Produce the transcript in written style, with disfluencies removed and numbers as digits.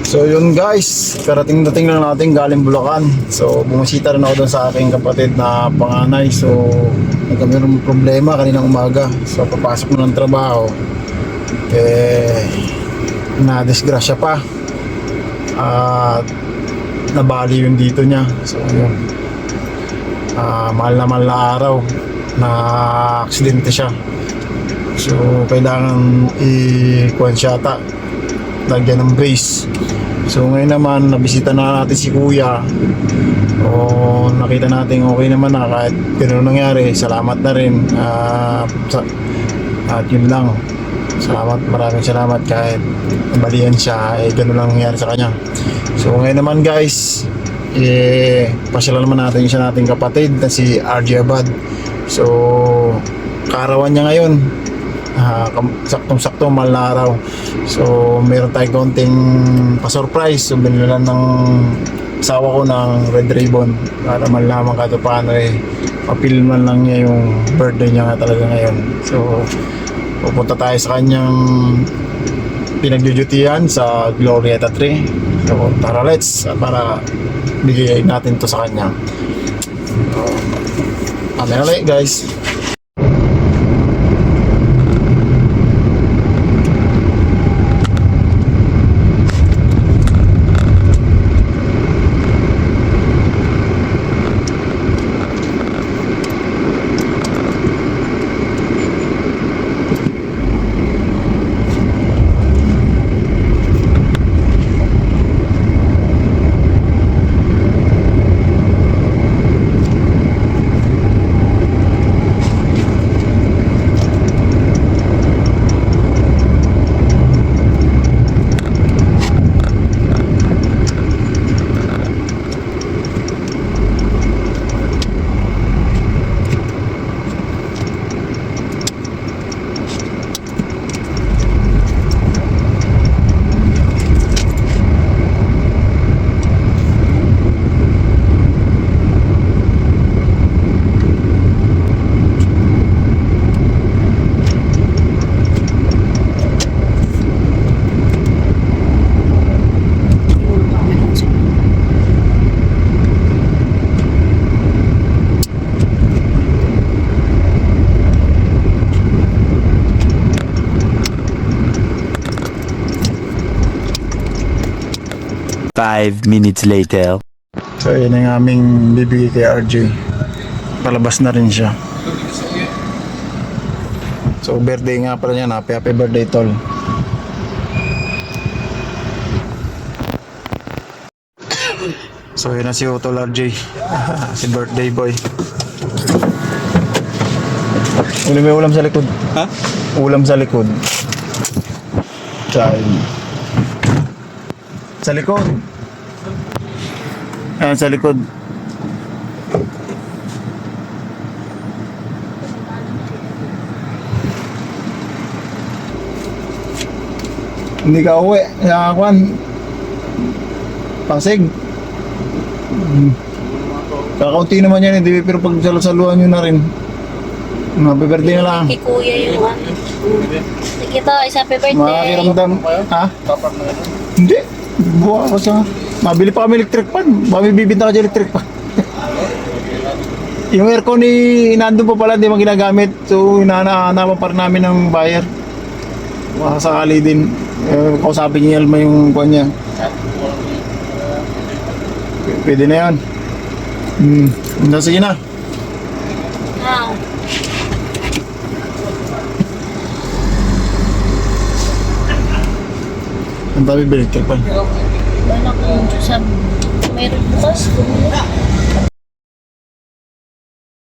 So yun guys, karating-dating lang natin galing Bulacan. So bumisita rin ako doon sa aking kapatid na panganay. So nagkaroon ng problema kaninang umaga. So papasok mo ng trabaho, na-disgrasya pa. At nabali yung dito niya. So yun, mahal na araw na aksidente siya. So kailangan i-kuhan siya ata, lagyan ng brace. So ngayon naman nabisita na natin si kuya. O nakita natin okay naman na kahit gano'n nangyari. Salamat na rin. At yun lang, maraming salamat kahit nabalian siya, gano'n lang nangyari sa kanya. So ngayon naman guys, pasyalan naman natin yung isa nating kapatid na si RJ Abad. So kaarawan niya ngayon, saktong-sakto, mahal na araw. So meron tayong konting pa-surprise. So binilan ng asawa ko ng red ribbon para malaman kahit paano mapilman lang niya yung birthday niya nga talaga ngayon. So pupunta tayo sa kanyang pinagdudutihan sa Glorieta 3. So tara, let's, para bigay natin to sa kanya. Alay guys. Five minutes later. So yun ang aming bibigay kay RJ. Palabas na rin siya. So birthday nga pala niya. Happy birthday tol. So yun na si Utol RJ. Si birthday boy. May ulam sa likod. Ha? Ulam sa likod. Sa likod. Ayan, sa likod. Hindi ka uwi. Nakakuan. Pasig. Kakaunti naman yan, hindi, pero pag salusaluhan nyo na rin. Happy birthday na lang. Kay kuya yung ano. Sige to, happy birthday. Makiramdam. Ha? Hindi. Buha ko sa... Mabili pa kami electric fan. Mami bibinta ka dyan electric fan. Yung aircon ni nandun pa pala, hindi mo ginagamit. So hinahanap pa rin namin ng buyer. Sakali din. Kausapin niya Elma yung kuha niya. Pwede na yan. Sige na. Ah. Ang dami electric fan. Balak ko sa mayroon bukas.